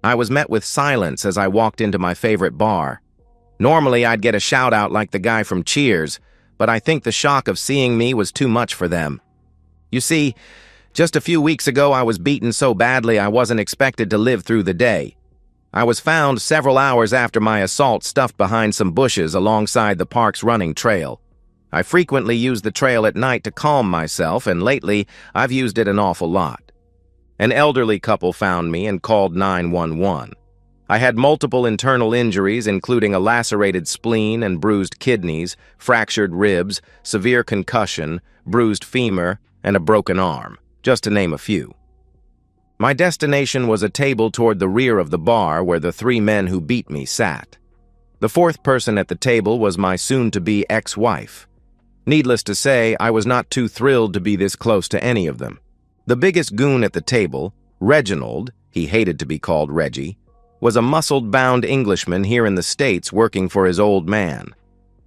I was met with silence as I walked into my favorite bar. Normally, I'd get a shout-out like the guy from Cheers, but I think the shock of seeing me was too much for them. You see, just a few weeks ago I was beaten so badly I wasn't expected to live through the day. I was found several hours after my assault stuffed behind some bushes alongside the park's running trail. I frequently use the trail at night to calm myself, and lately I've used it an awful lot. An elderly couple found me and called 911. I had multiple internal injuries, including a lacerated spleen and bruised kidneys, fractured ribs, severe concussion, bruised femur, and a broken arm, just to name a few. My destination was a table toward the rear of the bar where the 3 men who beat me sat. The 4th person at the table was my soon-to-be ex-wife. Needless to say, I was not too thrilled to be this close to any of them. The biggest goon at the table, Reginald, he hated to be called Reggie, was a muscled-bound Englishman here in the States working for his old man.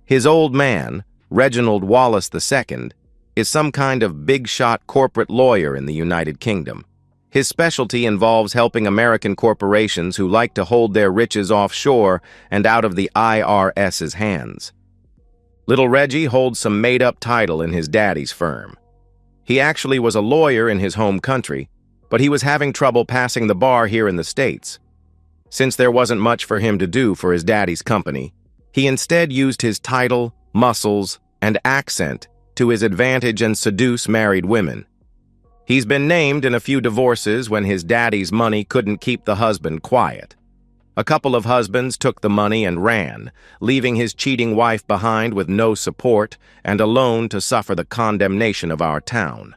His old man, Reginald Wallace II, is some kind of big-shot corporate lawyer in the United Kingdom. His specialty involves helping American corporations who like to hold their riches offshore and out of the IRS's hands. Little Reggie holds some made-up title in his daddy's firm. He actually was a lawyer in his home country, but he was having trouble passing the bar here in the States. Since there wasn't much for him to do for his daddy's company, he instead used his title, muscles, and accent to his advantage and seduce married women. He's been named in a few divorces when his daddy's money couldn't keep the husband quiet. A couple of husbands took the money and ran, leaving his cheating wife behind with no support and alone to suffer the condemnation of our town.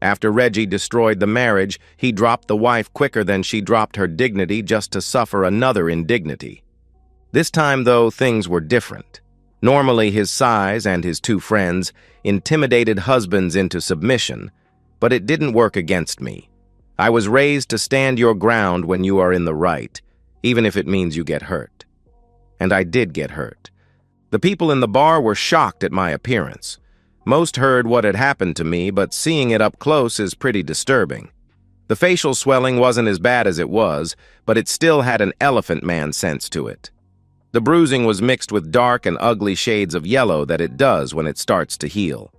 After Reggie destroyed the marriage, he dropped the wife quicker than she dropped her dignity just to suffer another indignity. This time, though, things were different. Normally, his size and his 2 friends intimidated husbands into submission, but it didn't work against me. I was raised to stand your ground when you are in the right, even if it means you get hurt. And I did get hurt. The people in the bar were shocked at my appearance. Most heard what had happened to me, but seeing it up close is pretty disturbing. The facial swelling wasn't as bad as it was, but it still had an elephant man sense to it. The bruising was mixed with dark and ugly shades of yellow that it does when it starts to heal.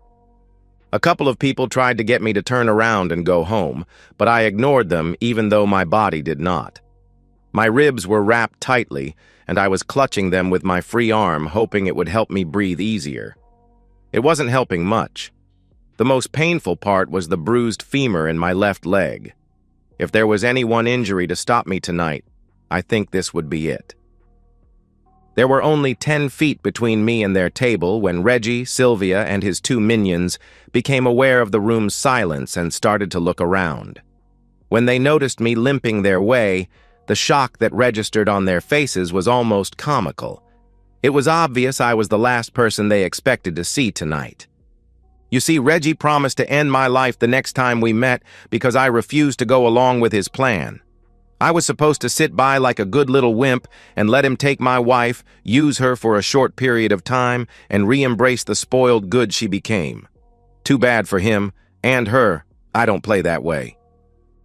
A couple of people tried to get me to turn around and go home, but I ignored them even though my body did not. My ribs were wrapped tightly, and I was clutching them with my free arm, hoping it would help me breathe easier. It wasn't helping much. The most painful part was the bruised femur in my left leg. If there was any one injury to stop me tonight, I think this would be it. There were only 10 feet between me and their table when Reggie, Sylvia, and his 2 minions became aware of the room's silence and started to look around. When they noticed me limping their way, the shock that registered on their faces was almost comical. It was obvious I was the last person they expected to see tonight. You see, Reggie promised to end my life the next time we met because I refused to go along with his plan. I was supposed to sit by like a good little wimp and let him take my wife, use her for a short period of time, and re-embrace the spoiled good she became. Too bad for him and her. I don't play that way.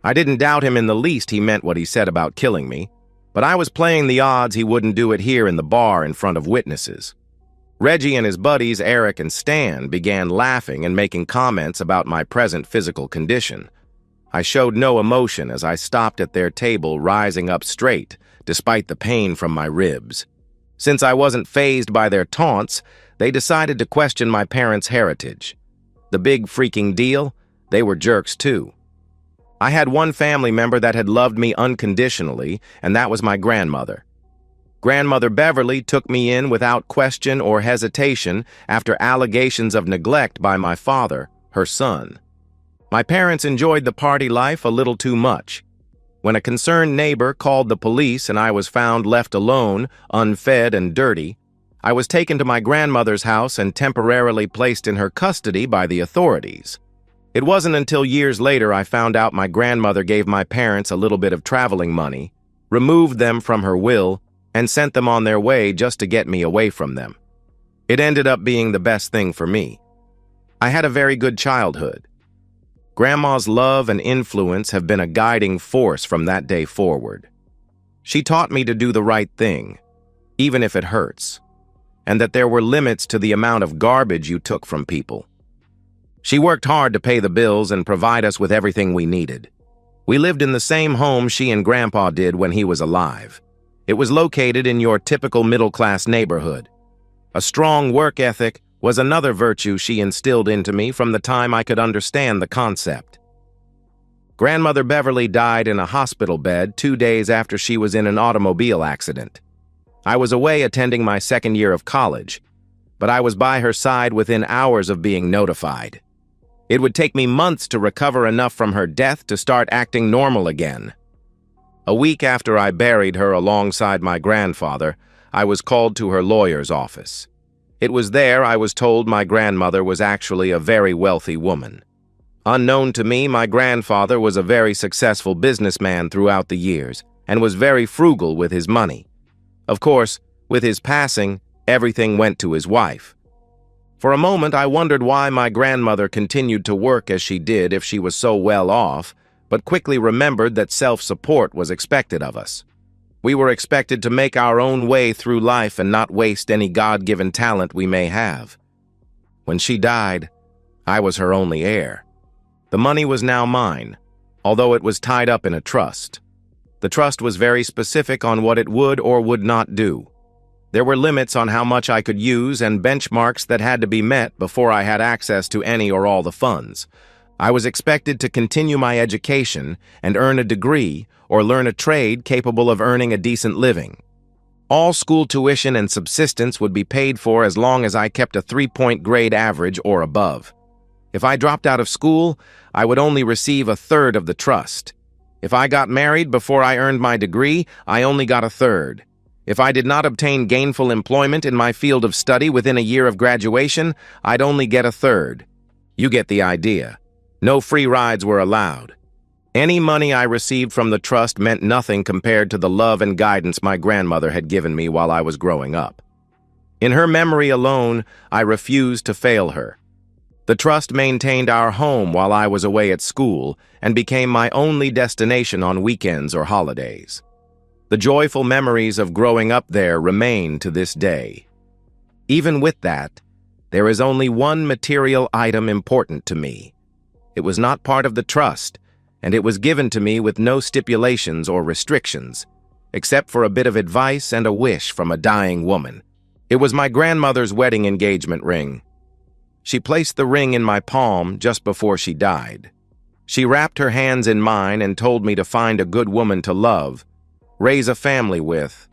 I didn't doubt him in the least he meant what he said about killing me, but I was playing the odds he wouldn't do it here in the bar in front of witnesses. Reggie and his buddies, Eric and Stan, began laughing and making comments about my present physical condition. I showed no emotion as I stopped at their table, rising up straight, despite the pain from my ribs. Since I wasn't fazed by their taunts, they decided to question my parents' heritage. The big freaking deal? They were jerks too. I had one family member that had loved me unconditionally, and that was my grandmother. Grandmother Beverly took me in without question or hesitation after allegations of neglect by my father, her son. My parents enjoyed the party life a little too much. When a concerned neighbor called the police and I was found left alone, unfed and dirty, I was taken to my grandmother's house and temporarily placed in her custody by the authorities. It wasn't until years later I found out my grandmother gave my parents a little bit of traveling money, removed them from her will, and sent them on their way just to get me away from them. It ended up being the best thing for me. I had a very good childhood. Grandma's love and influence have been a guiding force from that day forward. She taught me to do the right thing, even if it hurts, and that there were limits to the amount of garbage you took from people. She worked hard to pay the bills and provide us with everything we needed. We lived in the same home she and Grandpa did when he was alive. It was located in your typical middle-class neighborhood. A strong work ethic was another virtue she instilled into me from the time I could understand the concept. Grandmother Beverly died in a hospital bed 2 days after she was in an automobile accident. I was away attending my second year of college, but I was by her side within hours of being notified. It would take me months to recover enough from her death to start acting normal again. A week after I buried her alongside my grandfather, I was called to her lawyer's office. It was there I was told my grandmother was actually a very wealthy woman. Unknown to me, my grandfather was a very successful businessman throughout the years and was very frugal with his money. Of course, with his passing, everything went to his wife. For a moment, I wondered why my grandmother continued to work as she did if she was so well off, but quickly remembered that self-support was expected of us. We were expected to make our own way through life and not waste any God-given talent we may have. When she died, I was her only heir. The money was now mine, although it was tied up in a trust. The trust was very specific on what it would or would not do. There were limits on how much I could use and benchmarks that had to be met before I had access to any or all the funds. I was expected to continue my education and earn a degree or learn a trade capable of earning a decent living. All school tuition and subsistence would be paid for as long as I kept a 3-point grade average or above. If I dropped out of school, I would only receive a third of the trust. If I got married before I earned my degree, I only got a third. If I did not obtain gainful employment in my field of study within a year of graduation, I'd only get a third. You get the idea. No free rides were allowed. Any money I received from the trust meant nothing compared to the love and guidance my grandmother had given me while I was growing up. In her memory alone, I refused to fail her. The trust maintained our home while I was away at school and became my only destination on weekends or holidays. The joyful memories of growing up there remain to this day. Even with that, there is only one material item important to me. It was not part of the trust, and it was given to me with no stipulations or restrictions, except for a bit of advice and a wish from a dying woman. It was my grandmother's wedding engagement ring. She placed the ring in my palm just before she died. She wrapped her hands in mine and told me to find a good woman to love, raise a family with,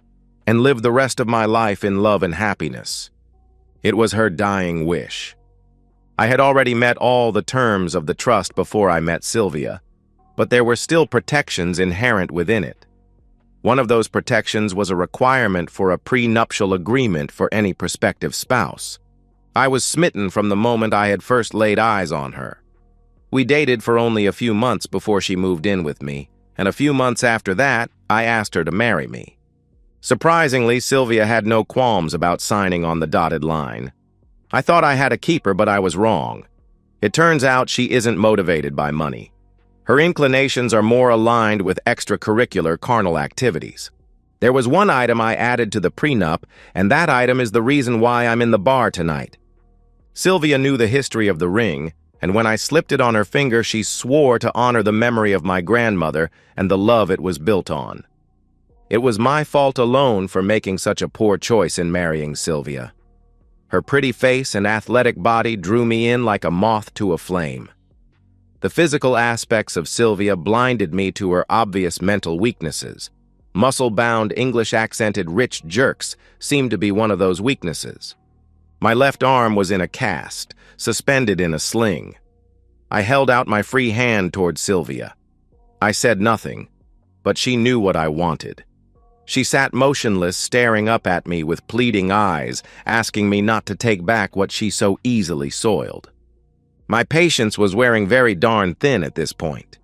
and live the rest of my life in love and happiness. It was her dying wish. I had already met all the terms of the trust before I met Sylvia, but there were still protections inherent within it. One of those protections was a requirement for a prenuptial agreement for any prospective spouse. I was smitten from the moment I had first laid eyes on her. We dated for only a few months before she moved in with me, and a few months after that, I asked her to marry me. Surprisingly, Sylvia had no qualms about signing on the dotted line. I thought I had a keeper, but I was wrong. It turns out she isn't motivated by money. Her inclinations are more aligned with extracurricular carnal activities. There was one item I added to the prenup, and that item is the reason why I'm in the bar tonight. Sylvia knew the history of the ring, and when I slipped it on her finger, she swore to honor the memory of my grandmother and the love it was built on. It was my fault alone for making such a poor choice in marrying Sylvia. Her pretty face and athletic body drew me in like a moth to a flame. The physical aspects of Sylvia blinded me to her obvious mental weaknesses. Muscle-bound, English-accented rich jerks seemed to be one of those weaknesses. My left arm was in a cast, suspended in a sling. I held out my free hand toward Sylvia. I said nothing, but she knew what I wanted. She sat motionless, staring up at me with pleading eyes, asking me not to take back what she so easily soiled. My patience was wearing very darn thin at this point.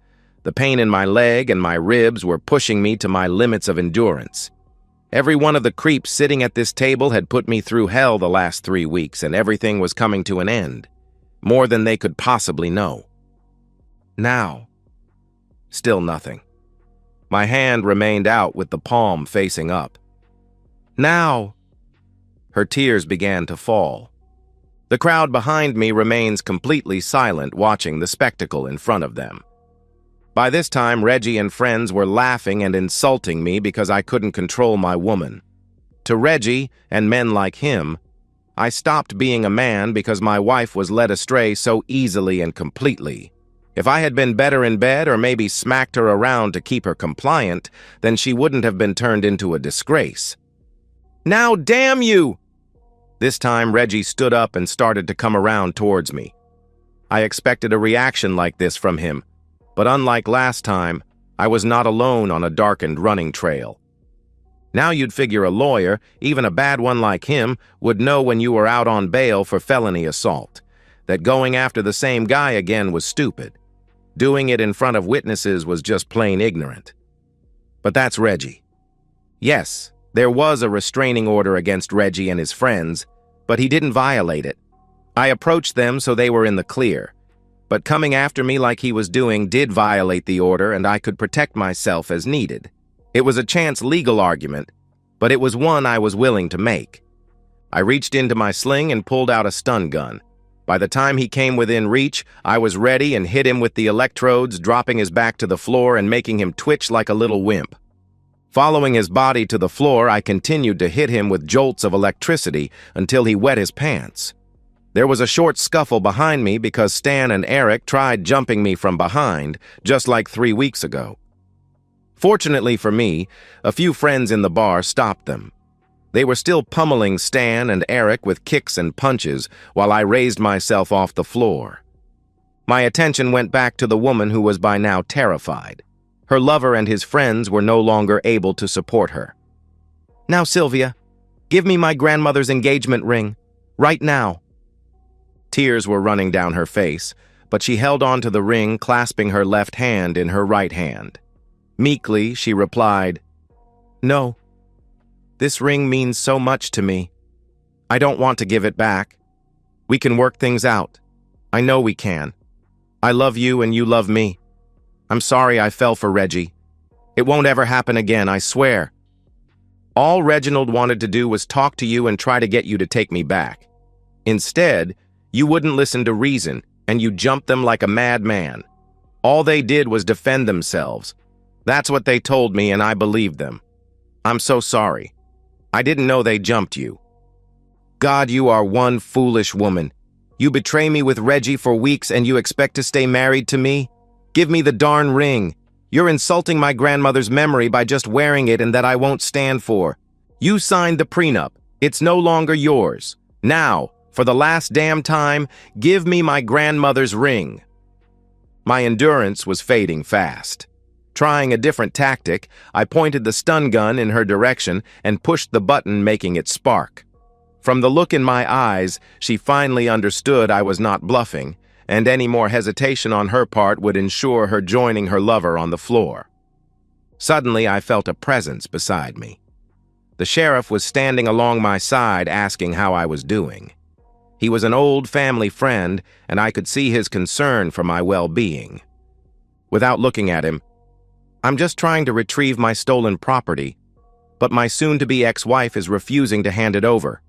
The pain in my leg and my ribs were pushing me to my limits of endurance. Every one of the creeps sitting at this table had put me through hell the last 3 weeks, and everything was coming to an end. More than they could possibly know. Now, still nothing. My hand remained out with the palm facing up. "Now!" Her tears began to fall. The crowd behind me remains completely silent, watching the spectacle in front of them. By this time, Reggie and friends were laughing and insulting me because I couldn't control my woman. To Reggie, and men like him, I stopped being a man because my wife was led astray so easily and completely. If I had been better in bed or maybe smacked her around to keep her compliant, then she wouldn't have been turned into a disgrace. "Now, damn you!" This time, Reggie stood up and started to come around towards me. I expected a reaction like this from him, but unlike last time, I was not alone on a darkened running trail. Now you'd figure a lawyer, even a bad one like him, would know when you were out on bail for felony assault, that going after the same guy again was stupid. Doing it in front of witnesses was just plain ignorant. But that's Reggie. Yes, there was a restraining order against Reggie and his friends, but he didn't violate it. I approached them so they were in the clear, but coming after me like he was doing did violate the order, and I could protect myself as needed. It was a chance legal argument, but it was one I was willing to make. I reached into my sling and pulled out a stun gun. By the time he came within reach, I was ready and hit him with the electrodes, dropping his back to the floor and making him twitch like a little wimp. Following his body to the floor, I continued to hit him with jolts of electricity until he wet his pants. There was a short scuffle behind me because Stan and Eric tried jumping me from behind, just like 3 weeks ago. Fortunately for me, a few friends in the bar stopped them. They were still pummeling Stan and Eric with kicks and punches while I raised myself off the floor. My attention went back to the woman who was by now terrified. Her lover and his friends were no longer able to support her. "Now, Sylvia, give me my grandmother's engagement ring. Right now." Tears were running down her face, but she held on to the ring, clasping her left hand in her right hand. Meekly, she replied, "No. This ring means so much to me. I don't want to give it back. We can work things out. I know we can. I love you and you love me. I'm sorry I fell for Reggie. It won't ever happen again, I swear. All Reginald wanted to do was talk to you and try to get you to take me back. Instead, you wouldn't listen to reason, and you jumped them like a madman. All they did was defend themselves. That's what they told me, and I believed them. I'm so sorry. I didn't know they jumped you. God, you are one foolish woman. You betray me with Reggie for weeks and you expect to stay married to me? Give me the darn ring. You're insulting my grandmother's memory by just wearing it, and that I won't stand for. You signed the prenup. It's no longer yours. Now, for the last damn time, give me my grandmother's ring. My endurance was fading fast. Trying a different tactic, I pointed the stun gun in her direction and pushed the button, making it spark. From the look in my eyes, she finally understood I was not bluffing, and any more hesitation on her part would ensure her joining her lover on the floor. Suddenly, I felt a presence beside me. The sheriff was standing along my side, asking how I was doing. He was an old family friend, and I could see his concern for my well-being. Without looking at him, "I'm just trying to retrieve my stolen property, but my soon-to-be ex-wife is refusing to hand it over."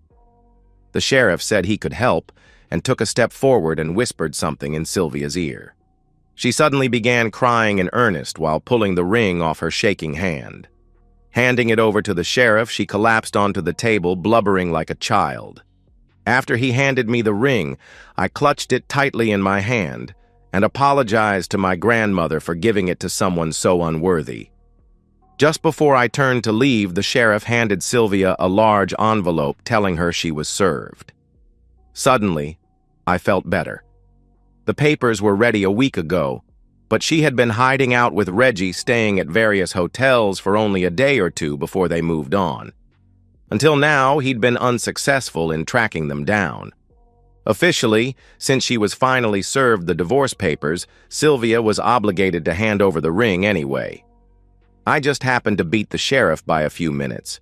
The sheriff said he could help and took a step forward and whispered something in Sylvia's ear. She suddenly began crying in earnest while pulling the ring off her shaking hand. Handing it over to the sheriff, she collapsed onto the table, blubbering like a child. After he handed me the ring, I clutched it tightly in my hand and apologized to my grandmother for giving it to someone so unworthy. Just before I turned to leave, the sheriff handed Sylvia a large envelope telling her she was served. Suddenly, I felt better. The papers were ready a week ago, but she had been hiding out with Reggie, staying at various hotels for only a day or two before they moved on. Until now, he'd been unsuccessful in tracking them down. Officially, since she was finally served the divorce papers, Sylvia was obligated to hand over the ring anyway. I just happened to beat the sheriff by a few minutes.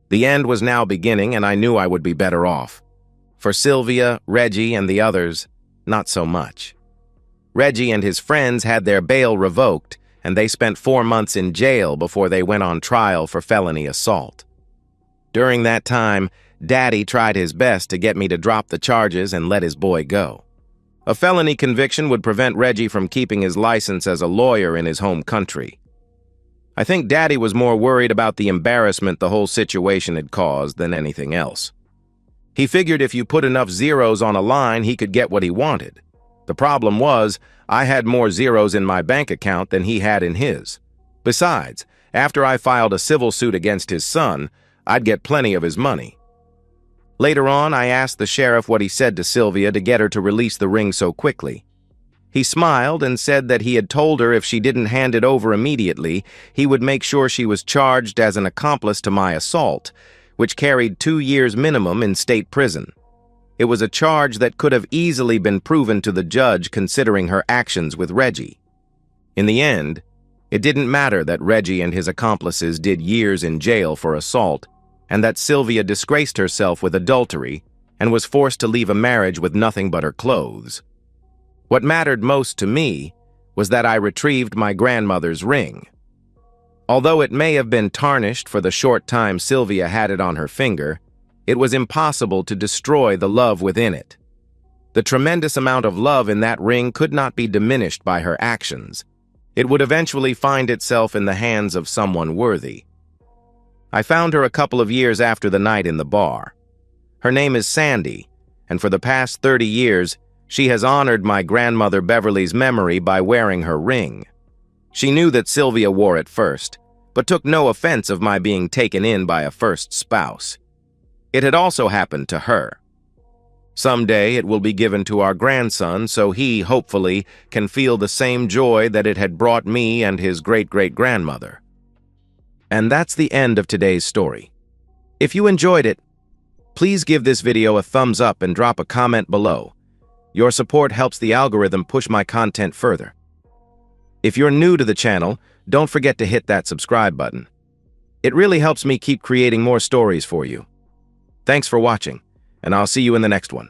The end was now beginning, and I knew I would be better off. For Sylvia, Reggie, and the others, not so much. Reggie and his friends had their bail revoked, and they spent 4 months in jail before they went on trial for felony assault. During that time, Daddy tried his best to get me to drop the charges and let his boy go. A felony conviction would prevent Reggie from keeping his license as a lawyer in his home country. I think Daddy was more worried about the embarrassment the whole situation had caused than anything else. He figured if you put enough zeros on a line, he could get what he wanted. The problem was, I had more zeros in my bank account than he had in his. Besides, after I filed a civil suit against his son, I'd get plenty of his money. Later on, I asked the sheriff what he said to Sylvia to get her to release the ring so quickly. He smiled and said that he had told her if she didn't hand it over immediately, he would make sure she was charged as an accomplice to my assault, which carried 2 years minimum in state prison. It was a charge that could have easily been proven to the judge considering her actions with Reggie. In the end, it didn't matter that Reggie and his accomplices did years in jail for assault, and that Sylvia disgraced herself with adultery and was forced to leave a marriage with nothing but her clothes. What mattered most to me was that I retrieved my grandmother's ring. Although it may have been tarnished for the short time Sylvia had it on her finger, it was impossible to destroy the love within it. The tremendous amount of love in that ring could not be diminished by her actions. It would eventually find itself in the hands of someone worthy. I found her a couple of years after the night in the bar. Her name is Sandy, and for the past 30 years, she has honored my grandmother Beverly's memory by wearing her ring. She knew that Sylvia wore it first, but took no offense of my being taken in by a first spouse. It had also happened to her. Someday it will be given to our grandson so he, hopefully, can feel the same joy that it had brought me and his great-great-grandmother. And that's the end of today's story. If you enjoyed it, please give this video a thumbs up and drop a comment below. Your support helps the algorithm push my content further. If you're new to the channel, don't forget to hit that subscribe button. It really helps me keep creating more stories for you. Thanks for watching, and I'll see you in the next one.